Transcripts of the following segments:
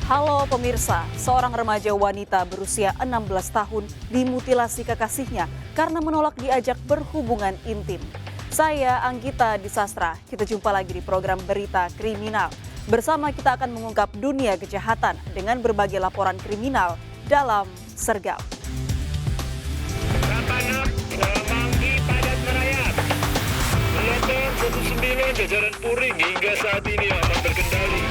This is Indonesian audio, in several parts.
Halo pemirsa, seorang remaja wanita berusia 16 tahun dimutilasi kekasihnya karena menolak diajak berhubungan intim. Saya Anggita Disastra, kita jumpa lagi di program Berita Kriminal. Bersama kita akan mengungkap dunia kejahatan dengan berbagai laporan kriminal dalam Sergap. Manggi padat merayap. Melopor 19 jajaran Puring hingga saat ini aman terkendali.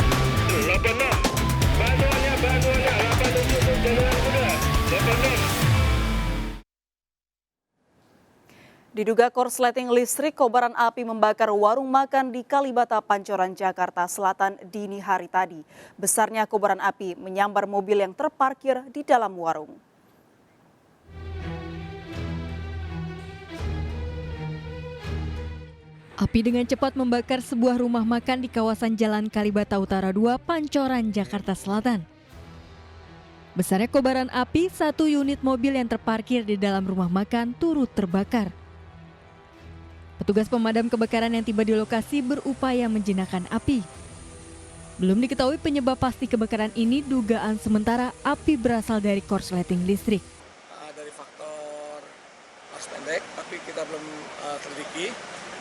86. Bantuannya 87 jajaran muda. 86. Diduga korsleting listrik, kobaran api membakar warung makan di Kalibata, Pancoran, Jakarta Selatan dini hari tadi. Besarnya kobaran api menyambar mobil yang terparkir di dalam warung. Api dengan cepat membakar sebuah rumah makan di kawasan Jalan Kalibata Utara 2, Pancoran, Jakarta Selatan. Besarnya kobaran api, satu unit mobil yang terparkir di dalam rumah makan turut terbakar. Petugas pemadam kebakaran yang tiba di lokasi berupaya menjinakkan api. Belum diketahui penyebab pasti kebakaran ini, dugaan sementara api berasal dari korsleting listrik. Dari faktor arus pendek, tapi kita belum teliti,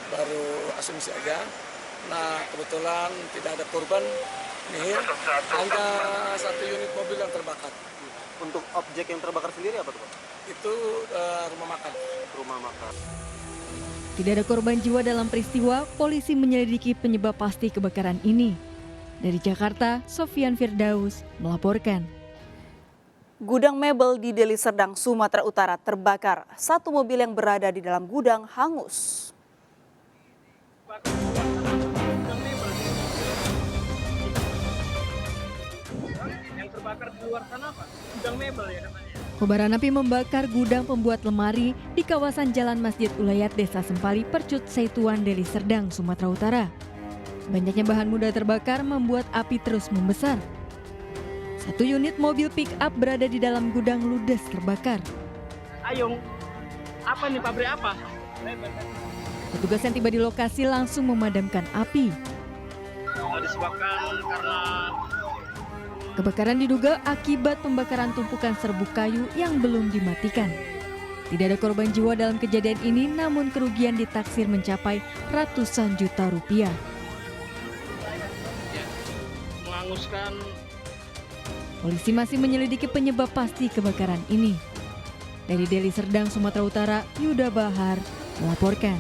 baru asumsi aja. Nah, kebetulan tidak ada korban nihil, hanya satu unit mobil yang terbakar. Untuk objek yang terbakar sendiri apa tuh, Pak? Itu rumah makan. Rumah makan. Tidak ada korban jiwa dalam peristiwa, polisi menyelidiki penyebab pasti kebakaran ini. Dari Jakarta, Sofian Firdaus melaporkan. Gudang mebel di Deli Serdang, Sumatera Utara terbakar. Satu mobil yang berada di dalam gudang hangus. Yang terbakar di luar sana apa? Gudang mebel ya katanya. Kobaran api membakar gudang pembuat lemari di kawasan Jalan Masjid Ulayat, Desa Sempali, Percut Seituan, Deli Serdang, Sumatera Utara. Banyaknya bahan mudah terbakar membuat api terus membesar. Satu unit mobil pick-up berada di dalam gudang ludes terbakar. Ayung, apa nih, pabrik apa? Petugas yang tiba di lokasi langsung memadamkan api. Disebabkan karena Kebakaran diduga akibat pembakaran tumpukan serbuk kayu yang belum dimatikan. Tidak ada korban jiwa dalam kejadian ini, namun kerugian ditaksir mencapai ratusan juta rupiah. menghanguskan. Polisi masih menyelidiki penyebab pasti kebakaran ini. Dari Deli Serdang, Sumatera Utara, Yuda Bahar melaporkan.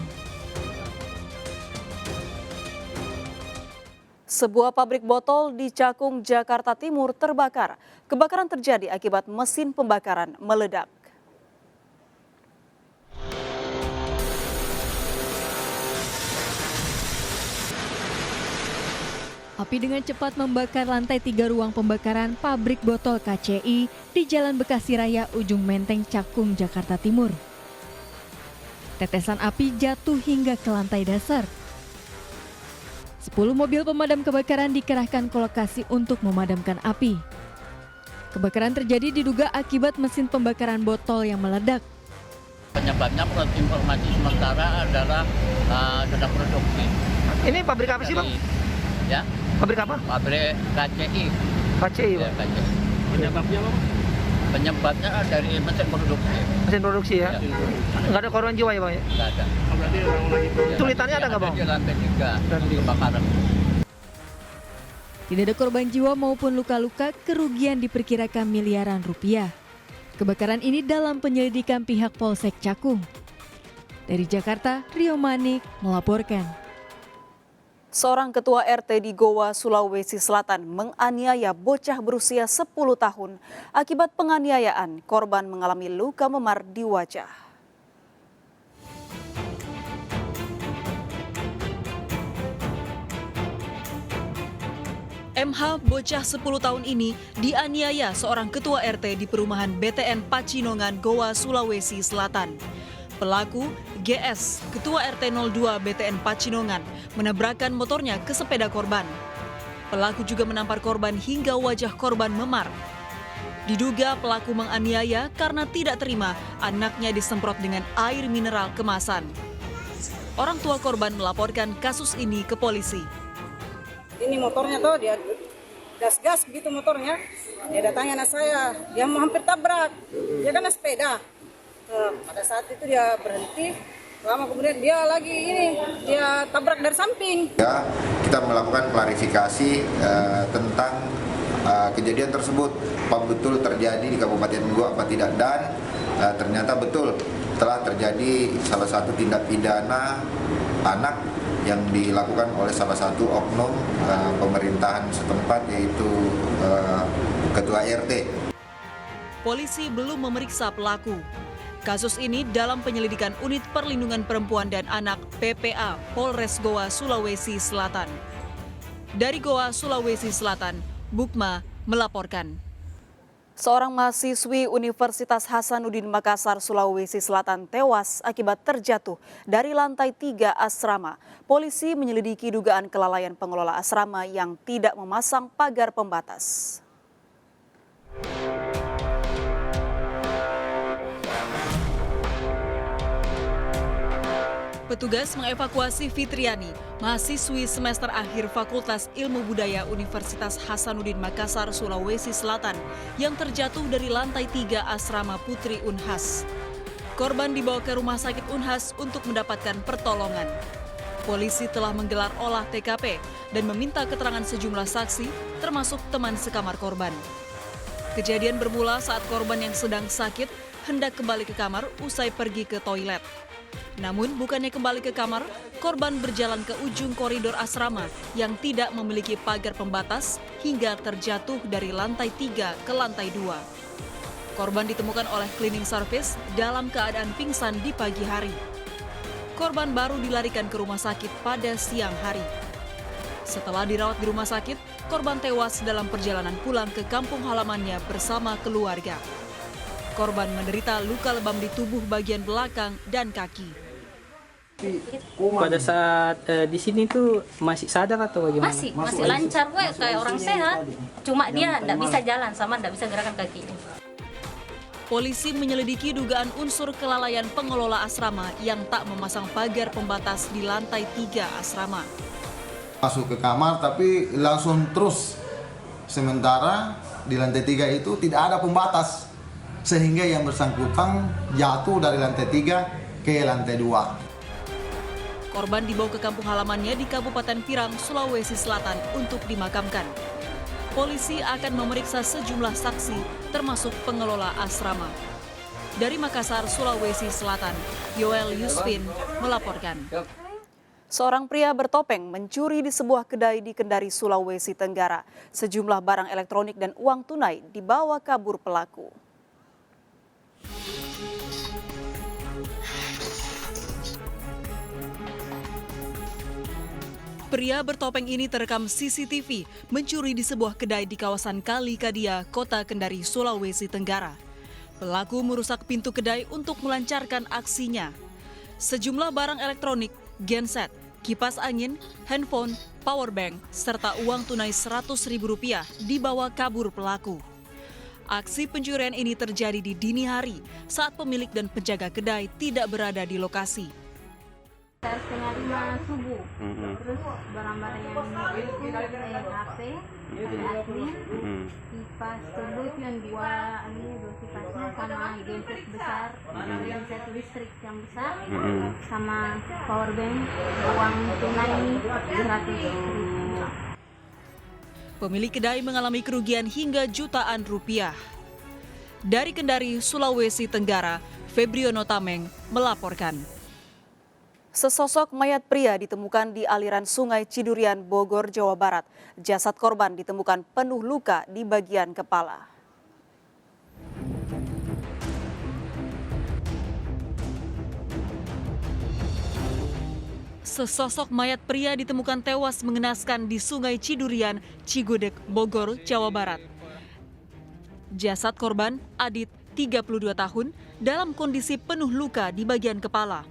Sebuah pabrik botol di Cakung, Jakarta Timur terbakar. Kebakaran terjadi akibat mesin pembakaran meledak. Api dengan cepat membakar lantai 3 ruang pembakaran pabrik botol KCI di Jalan Bekasi Raya, Ujung Menteng, Cakung, Jakarta Timur. Tetesan api jatuh hingga ke lantai dasar. 10 mobil pemadam kebakaran dikerahkan ke lokasi untuk memadamkan api. Kebakaran terjadi diduga akibat mesin pembakaran botol yang meledak. Penyebabnya menurut informasi sementara adalah sedang produksi. Ini pabrik apa sih, Bang? Ya, Pabrik apa? pabrik KCI. KCI, Ya, Bang. KCI. Penyebabnya apa? Penyebabnya dari mesin produksi. Mesin produksi ya? Ya. Nggak ada korban jiwa ya, Bang? Nggak ada. Berarti orang lagi. Tulisannya ada nggak, Bang? Di lantai 3 kebakaran. Tidak ada korban jiwa maupun luka-luka, kerugian diperkirakan miliaran rupiah. Kebakaran ini dalam penyelidikan pihak Polsek Cakung. Dari Jakarta, Rio Manik melaporkan. Seorang ketua RT di Goa, Sulawesi Selatan menganiaya bocah berusia 10 tahun. Akibat penganiayaan, korban mengalami luka memar di wajah. MH, bocah 10 tahun ini, dianiaya seorang ketua RT di perumahan BTN Pacinongan, Goa, Sulawesi Selatan. Pelaku, GS, ketua RT 02 BTN Pacinongan, menabrakkan motornya ke sepeda korban. Pelaku juga menampar korban hingga wajah korban memar. Diduga pelaku menganiaya karena tidak terima anaknya disemprot dengan air mineral kemasan. Orang tua korban melaporkan kasus ini ke polisi. Ini motornya tuh dia gas-gas begitu motornya. Dia datangnya anak saya, dia mau hampir tabrak. Dia kan sepeda. Pada saat itu dia berhenti, lama kemudian dia tabrak dari samping. Ya, kita melakukan klarifikasi tentang kejadian tersebut, apa betul terjadi di Kabupaten Goa apa tidak, dan ternyata betul telah terjadi salah satu tindak pidana anak yang dilakukan oleh salah satu oknum pemerintahan setempat, yaitu Ketua RT. Polisi belum memeriksa pelaku. Kasus ini dalam penyelidikan Unit Perlindungan Perempuan dan Anak PPA Polres Goa, Sulawesi Selatan. Dari Goa, Sulawesi Selatan, Bukma melaporkan. Seorang mahasiswi Universitas Hasanuddin Makassar, Sulawesi Selatan tewas akibat terjatuh dari lantai 3 asrama. Polisi menyelidiki dugaan kelalaian pengelola asrama yang tidak memasang pagar pembatas. Petugas mengevakuasi Fitriani, mahasiswi semester akhir Fakultas Ilmu Budaya Universitas Hasanuddin Makassar, Sulawesi Selatan, yang terjatuh dari lantai 3 asrama Putri Unhas. Korban dibawa ke rumah sakit Unhas untuk mendapatkan pertolongan. Polisi telah menggelar olah TKP dan meminta keterangan sejumlah saksi, termasuk teman sekamar korban. Kejadian bermula saat korban yang sedang sakit hendak kembali ke kamar usai pergi ke toilet. Namun bukannya kembali ke kamar, korban berjalan ke ujung koridor asrama yang tidak memiliki pagar pembatas hingga terjatuh dari lantai 3 ke lantai 2. Korban ditemukan oleh cleaning service dalam keadaan pingsan di pagi hari. Korban baru dilarikan ke rumah sakit pada siang hari. Setelah dirawat di rumah sakit, korban tewas dalam perjalanan pulang ke kampung halamannya bersama keluarga. Korban menderita luka lebam di tubuh bagian belakang dan kaki. Pada saat di sini tuh masih sadar atau bagaimana? Masih lancar kayak orang sehat. Cuma dia tidak bisa jalan sama tidak bisa gerakan kakinya. Polisi menyelidiki dugaan unsur kelalaian pengelola asrama yang tak memasang pagar pembatas di lantai 3 asrama. Masuk ke kamar tapi langsung terus. Sementara di lantai 3 itu tidak ada pembatas. Sehingga yang bersangkutan jatuh dari lantai 3 ke lantai 2. Korban dibawa ke kampung halamannya di Kabupaten Pirang, Sulawesi Selatan untuk dimakamkan. Polisi akan memeriksa sejumlah saksi, termasuk pengelola asrama. Dari Makassar, Sulawesi Selatan, Yoel Yusfin melaporkan. Seorang pria bertopeng mencuri di sebuah kedai di Kendari, Sulawesi Tenggara. Sejumlah barang elektronik dan uang tunai dibawa kabur pelaku. Pria bertopeng ini terekam CCTV mencuri di sebuah kedai di kawasan Kali Kadia, Kota Kendari, Sulawesi Tenggara. Pelaku merusak pintu kedai untuk melancarkan aksinya. Sejumlah barang elektronik, genset, kipas angin, handphone, powerbank, serta uang tunai Rp100.000 dibawa kabur pelaku. Aksi pencurian ini terjadi di dini hari saat pemilik dan penjaga kedai tidak berada di lokasi. 4:30 subuh. Terus barang-barang yang itu HP, admin, kipas terbit yang dua kipasnya sama genset besar, genset listrik yang besar, sama powerbank, uang tunai Rp100.000. Pemilik kedai mengalami kerugian hingga jutaan rupiah. Dari Kendari, Sulawesi Tenggara, Febriono Tameng melaporkan. Sesosok mayat pria ditemukan di aliran Sungai Cidurian, Bogor, Jawa Barat. Jasad korban ditemukan penuh luka di bagian kepala. Sesosok mayat pria ditemukan tewas mengenaskan di Sungai Cidurian, Cigudeg, Bogor, Jawa Barat. Jasad korban, Adit, 32 tahun, dalam kondisi penuh luka di bagian kepala.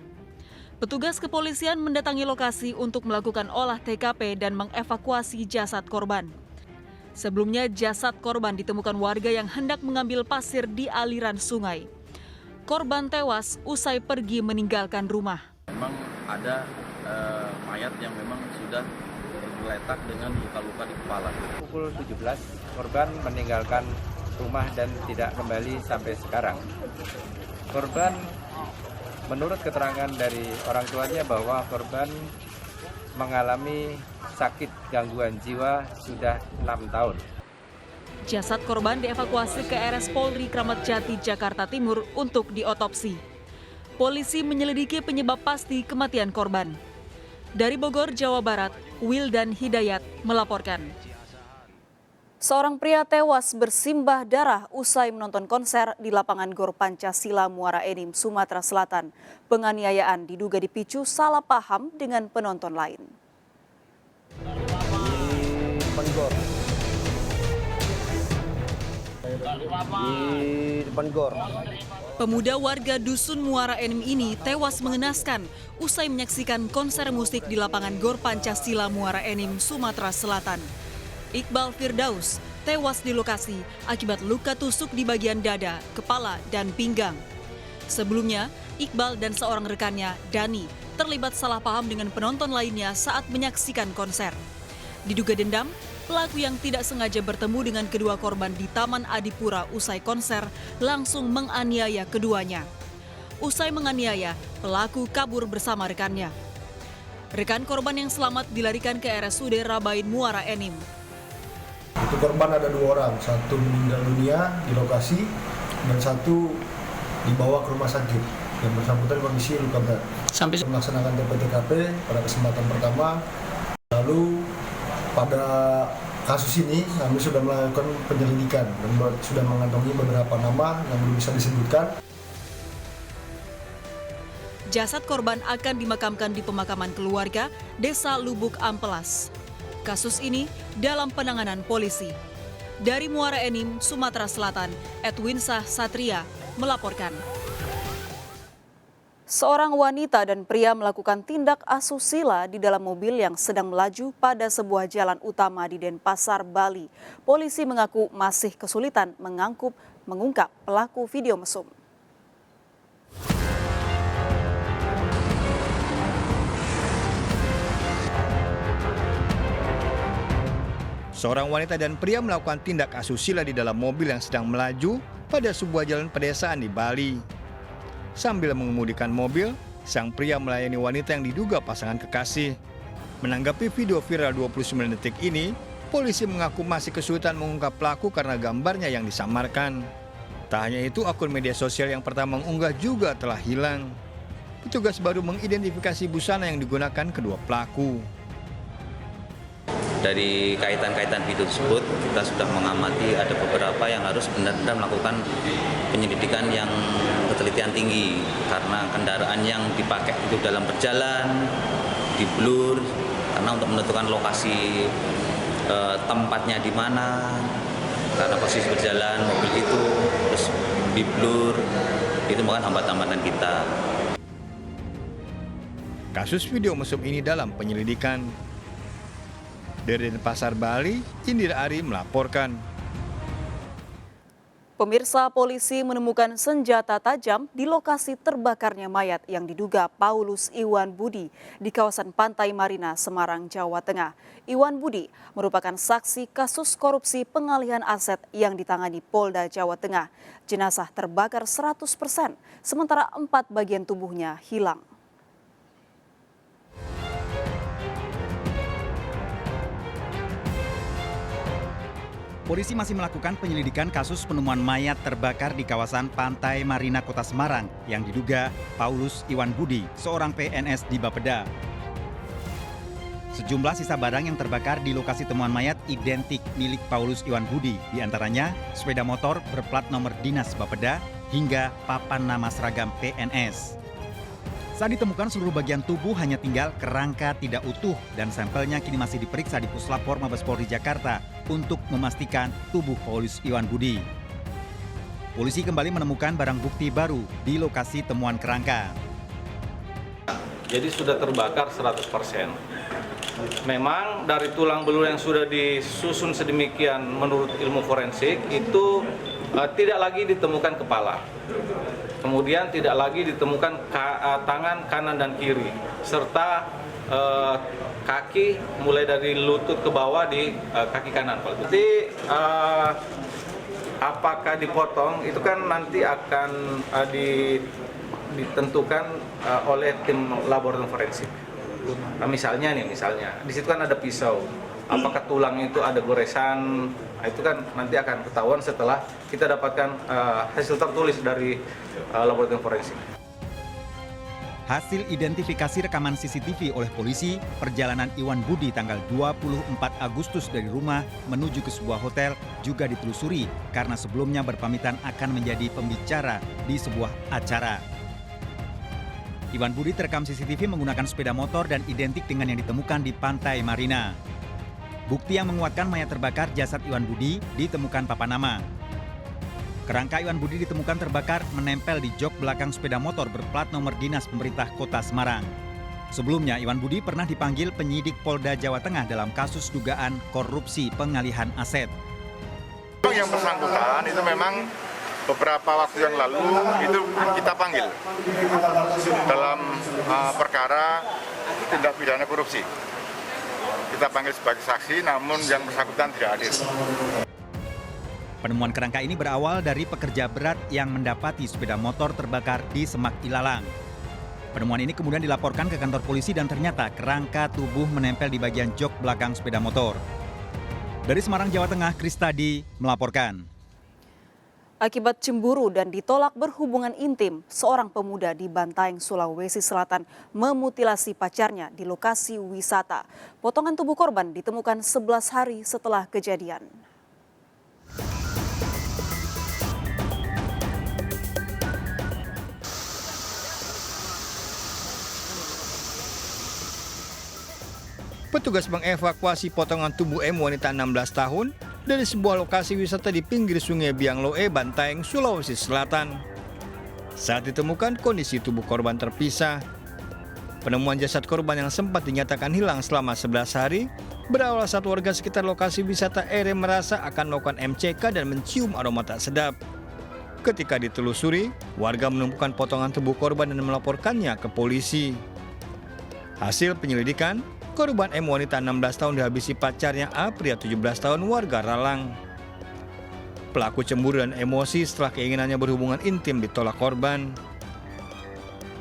Petugas kepolisian mendatangi lokasi untuk melakukan olah TKP dan mengevakuasi jasad korban. Sebelumnya jasad korban ditemukan warga yang hendak mengambil pasir di aliran sungai. Korban tewas usai pergi meninggalkan rumah. Memang ada mayat yang memang sudah tergeletak dengan luka-luka di kepala. Pukul 17, korban meninggalkan rumah dan tidak kembali sampai sekarang. Korban menurut keterangan dari orang tuanya bahwa korban mengalami sakit gangguan jiwa sudah 6 tahun. Jasad korban dievakuasi ke RS Polri Kramat Jati, Jakarta Timur untuk diotopsi. Polisi menyelidiki penyebab pasti kematian korban. Dari Bogor, Jawa Barat, Wildan Hidayat melaporkan. Seorang pria tewas bersimbah darah usai menonton konser di lapangan Gor Pancasila Muara Enim, Sumatera Selatan. Penganiayaan diduga dipicu salah paham dengan penonton lain. Di depan gor. Pemuda warga Dusun Muara Enim ini tewas mengenaskan usai menyaksikan konser musik di lapangan Gor Pancasila Muara Enim, Sumatera Selatan. Iqbal Firdaus tewas di lokasi akibat luka tusuk di bagian dada, kepala, dan pinggang. Sebelumnya, Iqbal dan seorang rekannya, Dani, terlibat salah paham dengan penonton lainnya saat menyaksikan konser. Diduga dendam, pelaku yang tidak sengaja bertemu dengan kedua korban di Taman Adipura usai konser langsung menganiaya keduanya. Usai menganiaya, pelaku kabur bersama rekannya. Rekan korban yang selamat dilarikan ke RSUD Rabain Muara Enim. Itu korban ada 2 orang, satu meninggal dunia di lokasi dan satu dibawa ke rumah sakit. Yang bersangkutan kondisi luka berat. Sampai melaksanakan TPTKP pada kesempatan pertama. Lalu pada kasus ini kami sudah melakukan penyelidikan dan sudah mengantongi beberapa nama yang belum bisa disebutkan. Jasad korban akan dimakamkan di pemakaman keluarga Desa Lubuk Ampelas. Kasus ini dalam penanganan polisi. Dari Muara Enim, Sumatera Selatan, Edwinsah Satria melaporkan. Seorang wanita dan pria melakukan tindak asusila di dalam mobil yang sedang melaju pada sebuah jalan utama di Denpasar, Bali. Polisi mengaku masih kesulitan mengungkap pelaku video mesum. Seorang wanita dan pria melakukan tindak asusila di dalam mobil yang sedang melaju pada sebuah jalan pedesaan di Bali. Sambil mengemudikan mobil, sang pria melayani wanita yang diduga pasangan kekasih. Menanggapi video viral 29 detik ini, polisi mengaku masih kesulitan mengungkap pelaku karena gambarnya yang disamarkan. Tak hanya itu, akun media sosial yang pertama mengunggah juga telah hilang. Petugas baru mengidentifikasi busana yang digunakan kedua pelaku. Dari kaitan-kaitan video tersebut, kita sudah mengamati ada beberapa yang harus benar-benar melakukan penyelidikan yang ketelitian tinggi. Karena kendaraan yang dipakai itu dalam berjalan, di blur, karena untuk menentukan lokasi tempatnya di mana, karena posisi berjalan mobil itu, terus di blur, itu bukan hambatan-hambatan kita. Kasus video mesum ini dalam penyelidikan. Dari Denpasar, Bali, Indira Ari melaporkan. Pemirsa, polisi menemukan senjata tajam di lokasi terbakarnya mayat yang diduga Paulus Iwan Budi di kawasan Pantai Marina, Semarang, Jawa Tengah. Iwan Budi merupakan saksi kasus korupsi pengalihan aset yang ditangani Polda Jawa Tengah. Jenazah terbakar 100%, sementara 4 bagian tubuhnya hilang. Polisi masih melakukan penyelidikan kasus penemuan mayat terbakar di kawasan Pantai Marina, Kota Semarang yang diduga Paulus Iwan Budi, seorang PNS di Bapeda. Sejumlah sisa barang yang terbakar di lokasi temuan mayat identik milik Paulus Iwan Budi, diantaranya sepeda motor berplat nomor dinas Bapeda hingga papan nama seragam PNS. Saat ditemukan seluruh bagian tubuh hanya tinggal kerangka tidak utuh dan sampelnya kini masih diperiksa di Puslapor Mabes Polri Jakarta untuk memastikan tubuh Paulus Iwan Budi. Polisi kembali menemukan barang bukti baru di lokasi temuan kerangka. Jadi sudah terbakar 100%. Memang dari tulang belul yang sudah disusun sedemikian menurut ilmu forensik itu tidak lagi ditemukan kepala. Kemudian tidak lagi ditemukan tangan kanan dan kiri, serta kaki mulai dari lutut ke bawah di kaki kanan. Jadi apakah dipotong itu kan nanti akan ditentukan oleh tim laboratorium forensik. Misalnya di situ kan ada pisau. Apakah tulang itu ada goresan? Itu kan nanti akan ketahuan setelah kita dapatkan hasil tertulis dari laboratorium forensik. Hasil identifikasi rekaman CCTV oleh polisi, perjalanan Iwan Budi tanggal 24 Agustus dari rumah menuju ke sebuah hotel juga ditelusuri karena sebelumnya berpamitan akan menjadi pembicara di sebuah acara. Iwan Budi terekam CCTV menggunakan sepeda motor dan identik dengan yang ditemukan di Pantai Marina. Bukti yang menguatkan mayat terbakar jasad Iwan Budi ditemukan papan nama. Kerangka Iwan Budi ditemukan terbakar menempel di jok belakang sepeda motor berplat nomor dinas pemerintah Kota Semarang. Sebelumnya, Iwan Budi pernah dipanggil penyidik Polda Jawa Tengah dalam kasus dugaan korupsi pengalihan aset. Yang bersangkutan itu memang beberapa waktu yang lalu itu kita panggil dalam perkara tindak pidana korupsi. Kita panggil sebagai saksi, namun yang bersangkutan tidak hadir. Penemuan kerangka ini berawal dari pekerja berat yang mendapati sepeda motor terbakar di Semak Ilalang. Penemuan ini kemudian dilaporkan ke kantor polisi dan ternyata kerangka tubuh menempel di bagian jok belakang sepeda motor. Dari Semarang, Jawa Tengah, Kristadi melaporkan. Akibat cemburu dan ditolak berhubungan intim, seorang pemuda di Bantaeng, Sulawesi Selatan memutilasi pacarnya di lokasi wisata. Potongan tubuh korban ditemukan 11 hari setelah kejadian. Petugas mengevakuasi potongan tubuh M wanita 16 tahun dari sebuah lokasi wisata di pinggir Sungai Biangloe, Bantaeng, Sulawesi Selatan. Saat ditemukan, kondisi tubuh korban terpisah. Penemuan jasad korban yang sempat dinyatakan hilang selama 11 hari berawal saat warga sekitar lokasi wisata Ere merasa akan melakukan MCK dan mencium aroma tak sedap. Ketika ditelusuri, warga menemukan potongan tubuh korban dan melaporkannya ke polisi. Hasil penyelidikan, korban M wanita 16 tahun dihabisi pacarnya A pria 17 tahun warga Ralang. Pelaku cemburu dan emosi setelah keinginannya berhubungan intim ditolak korban.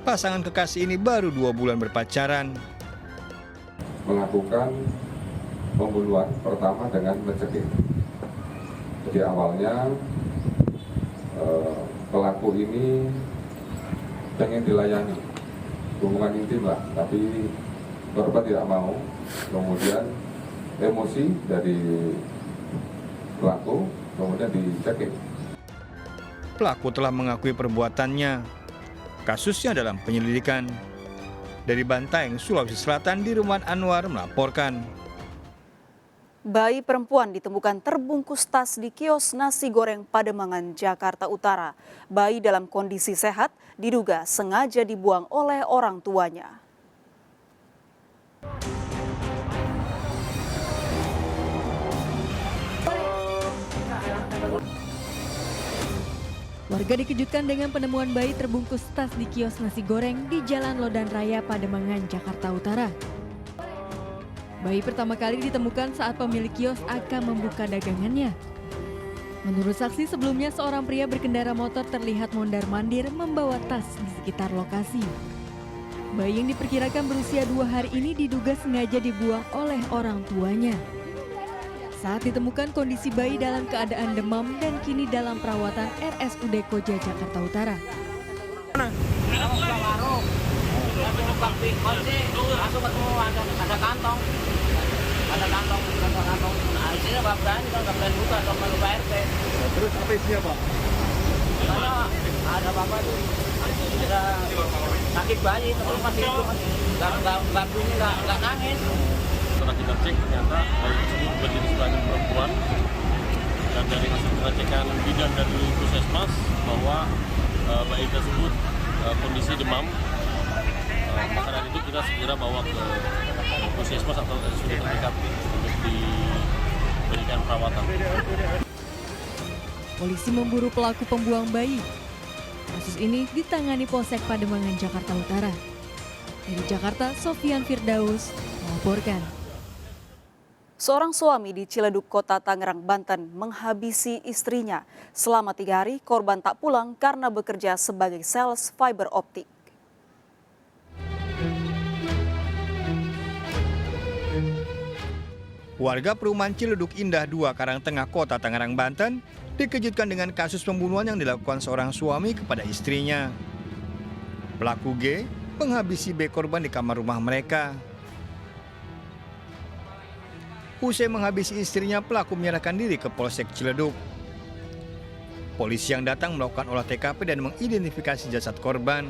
Pasangan kekasih ini baru 2 bulan berpacaran. Melakukan pembunuhan pertama dengan mencekik. Jadi awalnya pelaku ini pengen dilayani hubungan intim lah, tapi korban tidak mau, kemudian emosi dari pelaku, kemudian dicekik. Pelaku telah mengakui perbuatannya. Kasusnya dalam penyelidikan. Dari Bantaeng, Sulawesi Selatan, Dirman Anwar melaporkan. Bayi perempuan ditemukan terbungkus tas di kios nasi goreng Pademangan, Jakarta Utara. Bayi dalam kondisi sehat diduga sengaja dibuang oleh orang tuanya. Warga dikejutkan dengan penemuan bayi terbungkus tas di kios nasi goreng di Jalan Lodan Raya, Pademangan, Jakarta Utara. Bayi pertama kali ditemukan saat pemilik kios akan membuka dagangannya. Menurut saksi sebelumnya, seorang pria berkendara motor terlihat mondar-mandir membawa tas di sekitar lokasi. Bayi yang diperkirakan berusia 2 hari ini diduga sengaja dibuang oleh orang tuanya. Saat ditemukan, kondisi bayi dalam keadaan demam dan kini dalam perawatan RSUD Koja, Jakarta Utara. Ada kantong. Nah, isinya nggak berani buka dong kalau Pak RT. Terus apa isinya, Pak? Karena ada bapak tuh, ada sakit bayi, terus masih nggak nangis. Setelah kita cek, ternyata bayi tersebut berjenis kelamin perempuan. Dan dari hasil pengecekan bidan dari Puskesmas bahwa bayi tersebut kondisi demam. Maka dari itu kita segera bawa ke Puskesmas atau RSUD terdekat untuk diberikan perawatan. Polisi memburu pelaku pembuang bayi. Kasus ini ditangani Polsek Pademangan, Jakarta Utara. Dari Jakarta, Sofian Firdaus melaporkan. melaporkan. Seorang suami di Ciledug, Kota Tangerang, Banten menghabisi istrinya. Selama 3 hari, korban tak pulang karena bekerja sebagai sales fiber optik. Warga perumahan Ciledug Indah 2 Karangtengah, Kota Tangerang, Banten dikejutkan dengan kasus pembunuhan yang dilakukan seorang suami kepada istrinya. Pelaku G menghabisi B korban di kamar rumah mereka. Usai menghabisi istrinya, pelaku menyerahkan diri ke Polsek Ciledug. Polisi yang datang melakukan olah TKP dan mengidentifikasi jasad korban.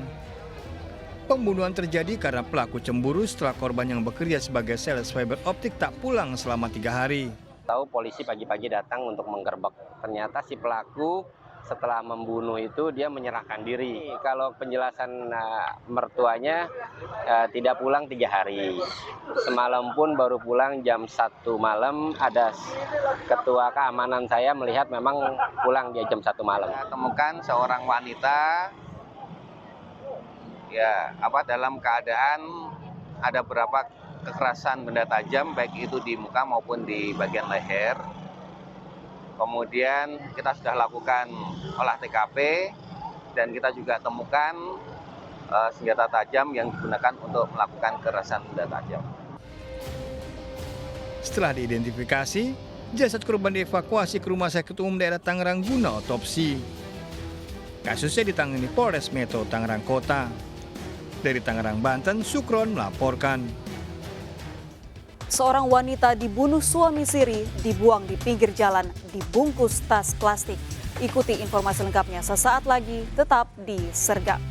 Pembunuhan terjadi karena pelaku cemburu setelah korban yang bekerja sebagai sales fiber optik tak pulang selama 3 hari. Tahu polisi pagi-pagi datang untuk menggerbek. Ternyata si pelaku setelah membunuh itu dia menyerahkan diri. Kalau penjelasan mertuanya tidak pulang 3 hari. Semalam pun baru pulang jam 1 malam. Ada ketua keamanan saya melihat memang pulang dia jam 1 malam. Temukan seorang wanita dalam keadaan ada beberapa kekerasan benda tajam baik itu di muka maupun di bagian leher. Kemudian kita sudah lakukan olah TKP dan kita juga temukan senjata tajam yang digunakan untuk melakukan kekerasan benda tajam. Setelah diidentifikasi, jasad korban dievakuasi ke Rumah Sakit Umum Daerah Tangerang guna otopsi. Kasusnya ditangani Polres Metro Tangerang Kota. Dari Tangerang, Banten, Sukron melaporkan. Seorang wanita dibunuh suami siri, dibuang di pinggir jalan, dibungkus tas plastik. Ikuti informasi lengkapnya sesaat lagi, tetap di Sergap.